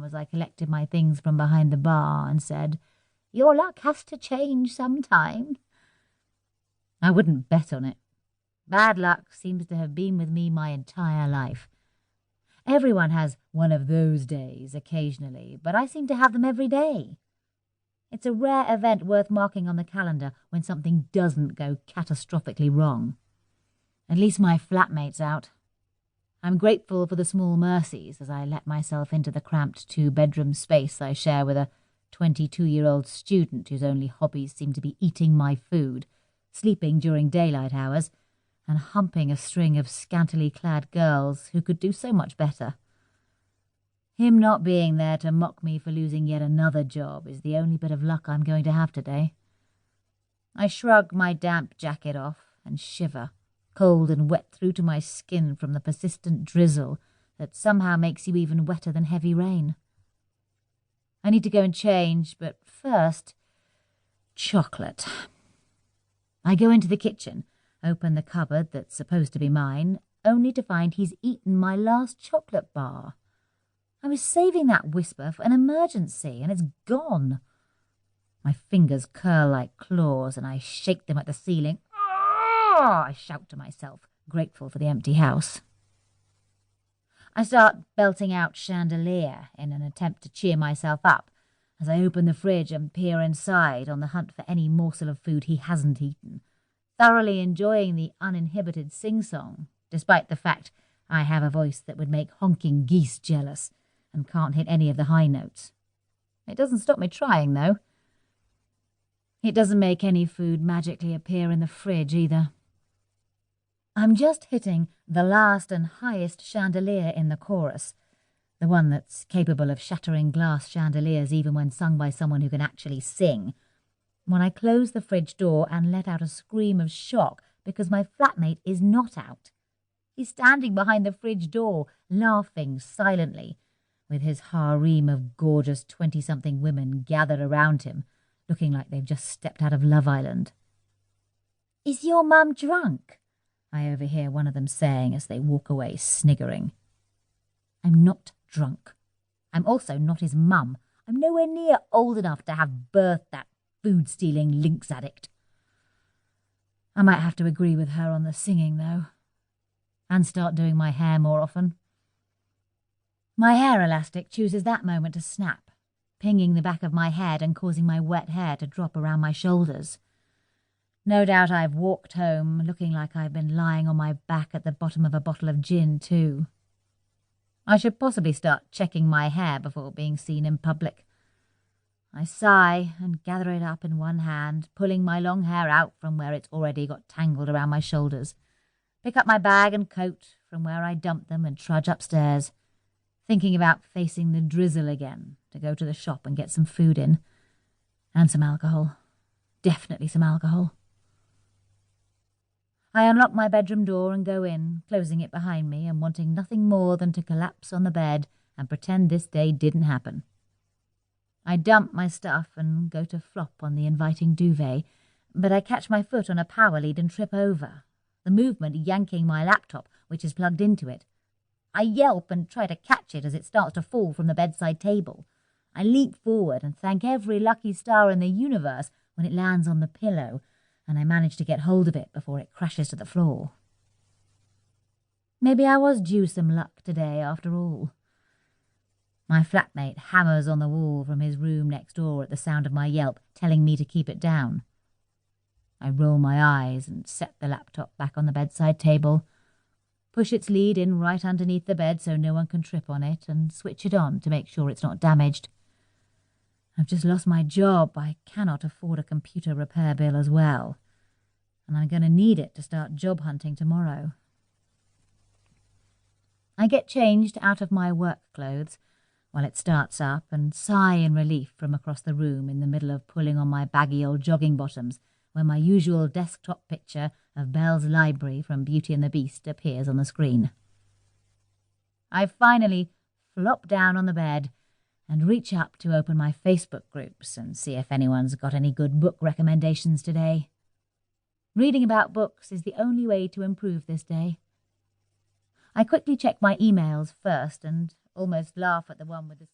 arm as I collected my things from behind the bar and said, "Your luck has to change sometime." I wouldn't bet on it. Bad luck seems to have been with me my entire life. Everyone has one of those days occasionally, but I seem to have them every day. It's a rare event worth marking on the calendar when something doesn't go catastrophically wrong. At least my flatmate's out. I'm grateful for the small mercies as I let myself into the cramped 2-bedroom space I share with a 22-year-old student whose only hobbies seem to be eating my food, sleeping during daylight hours, and humping a string of scantily clad girls who could do so much better. Him not being there to mock me for losing yet another job is the only bit of luck I'm going to have today. I shrug my damp jacket off and shiver, cold and wet through to my skin from the persistent drizzle that somehow makes you even wetter than heavy rain. I need to go and change, but first, chocolate. I go into the kitchen, open the cupboard that's supposed to be mine, only to find he's eaten my last chocolate bar. I was saving that whisper for an emergency, and it's gone. My fingers curl like claws, and I shake them at the ceiling. "Ah!" I shout to myself, grateful for the empty house. I start belting out Chandelier in an attempt to cheer myself up as I open the fridge and peer inside on the hunt for any morsel of food he hasn't eaten, thoroughly enjoying the uninhibited sing-song, despite the fact I have a voice that would make honking geese jealous and can't hit any of the high notes. It doesn't stop me trying, though. It doesn't make any food magically appear in the fridge, either. I'm just hitting the last and highest chandelier in the chorus, the one that's capable of shattering glass chandeliers even when sung by someone who can actually sing, when I close the fridge door and let out a scream of shock because my flatmate is not out. He's standing behind the fridge door, laughing silently, with his harem of gorgeous 20-something women gathered around him, looking like they've just stepped out of Love Island. "Is your mum drunk?" I overhear one of them saying as they walk away, sniggering. I'm not drunk. I'm also not his mum. I'm nowhere near old enough to have birthed that food-stealing lynx addict. I might have to agree with her on the singing, though, and start doing my hair more often. My hair elastic chooses that moment to snap, pinging the back of my head and causing my wet hair to drop around my shoulders. No doubt I've walked home looking like I've been lying on my back at the bottom of a bottle of gin, too. I should possibly start checking my hair before being seen in public. I sigh and gather it up in one hand, pulling my long hair out from where it's already got tangled around my shoulders, pick up my bag and coat from where I dumped them and trudge upstairs, thinking about facing the drizzle again to go to the shop and get some food in. And some alcohol. Definitely some alcohol. I unlock my bedroom door and go in, closing it behind me and wanting nothing more than to collapse on the bed and pretend this day didn't happen. I dump my stuff and go to flop on the inviting duvet, but I catch my foot on a power lead and trip over, the movement yanking my laptop, which is plugged into it. I yelp and try to catch it as it starts to fall from the bedside table. I leap forward and thank every lucky star in the universe when it lands on the pillow, and I manage to get hold of it before it crashes to the floor. Maybe I was due some luck today after all. My flatmate hammers on the wall from his room next door at the sound of my yelp, telling me to keep it down. I roll my eyes and set the laptop back on the bedside table, push its lead in right underneath the bed so no one can trip on it, and switch it on to make sure it's not damaged. I've just lost my job. I cannot afford a computer repair bill as well, and I'm going to need it to start job hunting tomorrow. I get changed out of my work clothes while it starts up and sigh in relief from across the room in the middle of pulling on my baggy old jogging bottoms when my usual desktop picture of Belle's library from Beauty and the Beast appears on the screen. I finally flop down on the bed and reach up to open my Facebook groups and see if anyone's got any good book recommendations today. Reading about books is the only way to improve this day. I quickly check my emails first and almost laugh at the one with the